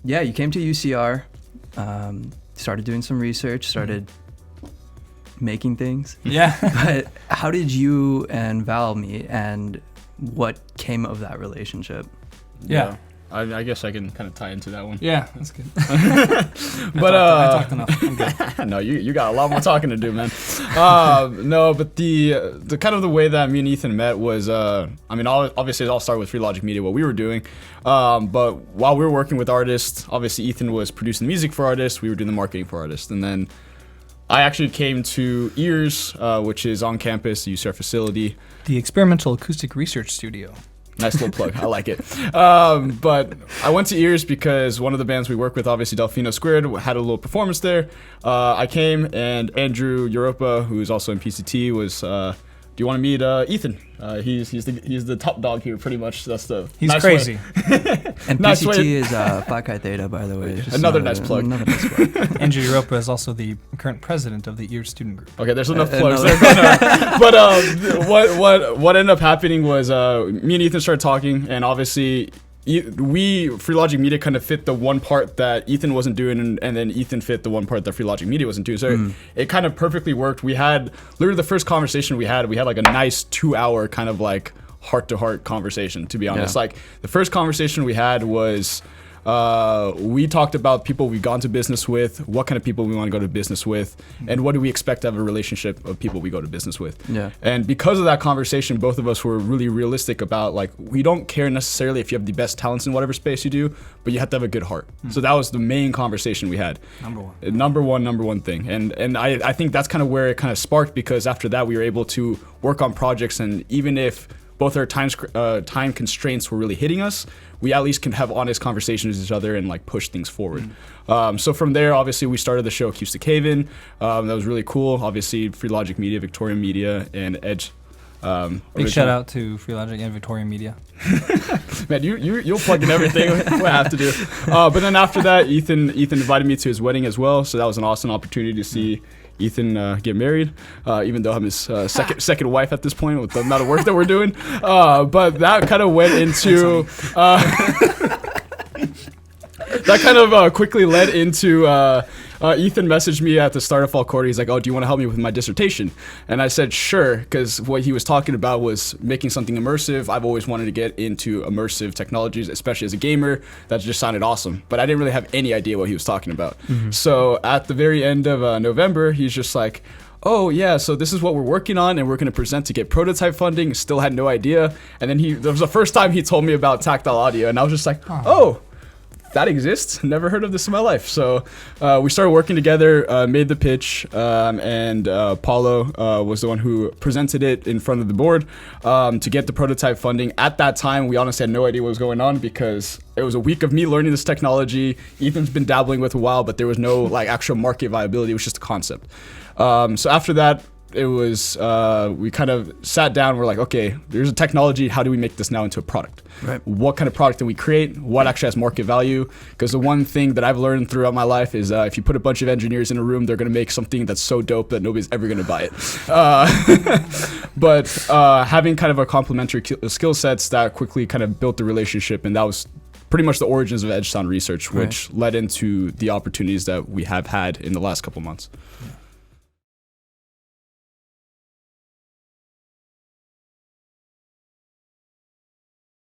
Yeah, you came to UCR, started doing some research, started making things. Yeah. But how did you and Val meet, and what came of that relationship? Yeah. I guess I can kind of tie into that one. Yeah, that's good. But I talked enough. I'm good. No, you got a lot more talking to do, man. No, but the kind of the way that me and Ethan met was, obviously it all started with Free Logic Media, what we were doing. But while we were working with artists, obviously Ethan was producing music for artists, we were doing the marketing for artists. And then I actually came to EARS, which is on campus, the UCR facility. The Experimental Acoustic Research Studio. Nice little plug. I like it. But I went to EARS because one of the bands we work with, obviously Delfino Squared, had a little performance there. I came, and Andrew Europa, who is also in PCT, was, do you want to meet Ethan? He's the top dog here, pretty much. That's the He's nice crazy. And Nice PCT way. is Phi Chi Theta, by the way. Just Another nice plug. Another nice plug. Andrew Europa is also the current president of the EARS student group. Okay, there's enough plugs no. there. But what ended up happening was me and Ethan started talking, and obviously Free Logic Media kind of fit the one part that Ethan wasn't doing, and then Ethan fit the one part that Free Logic Media wasn't doing. So it kind of perfectly worked. We had literally the first conversation we had like a nice 2-hour kind of like heart-to-heart conversation, to be honest. Yeah. Like the first conversation we had was we talked about people we've gone to business with, what kind of people we want to go to business with, and what do we expect to have a relationship of people we go to business with. Yeah. And because of that conversation, both of us were really realistic about, like, we don't care necessarily if you have the best talents in whatever space you do, but you have to have a good heart. So that was the main conversation we had. Number one thing. And I think that's kind of where it kind of sparked, because after that we were able to work on projects, and even if both our time constraints were really hitting us, we at least can have honest conversations with each other and like push things forward. So from there, obviously, we started the show Acoustic Haven. That was really cool. Obviously, Free Logic Media, Victoria Media, and Edge. Big shout out to Free Logic and Victoria Media. Man, you'll plug in everything. What I have to do. But then after that, Ethan invited me to his wedding as well. So that was an awesome opportunity to see Ethan get married, even though I'm his second wife at this point with the amount of work that we're doing. But that kind of went into that kind of quickly led into Ethan messaged me at the start of fall quarter. He's like, "Oh, do you want to help me with my dissertation?" And I said, "Sure," because what he was talking about was making something immersive. I've always wanted to get into immersive technologies, especially as a gamer. That just sounded awesome, but I didn't really have any idea what he was talking about. So at the very end of November, he's just like, "Oh yeah, so this is what we're working on, and we're going to present to get prototype funding." Still had no idea. And then that was the first time he told me about tactile audio, and I was just like, "Oh, that exists. Never heard of this in my life." So we started working together, made the pitch, and Paulo was the one who presented it in front of the board to get the prototype funding. At that time, we honestly had no idea what was going on, because it was a week of me learning this technology. Ethan's been dabbling with a while, but there was no like actual market viability. It was just a concept. So after that, it was we kind of sat down. We're like, okay, there's a technology. How do we make this now into a product? Right. What kind of product do we create? What actually has market value? Because the one thing that I've learned throughout my life is if you put a bunch of engineers in a room, they're going to make something that's so dope that nobody's ever going to buy it. But having kind of a complementary skill sets, that quickly kind of built the relationship, and that was pretty much the origins of Edge Sound Research, which led into the opportunities that we have had in the last couple months.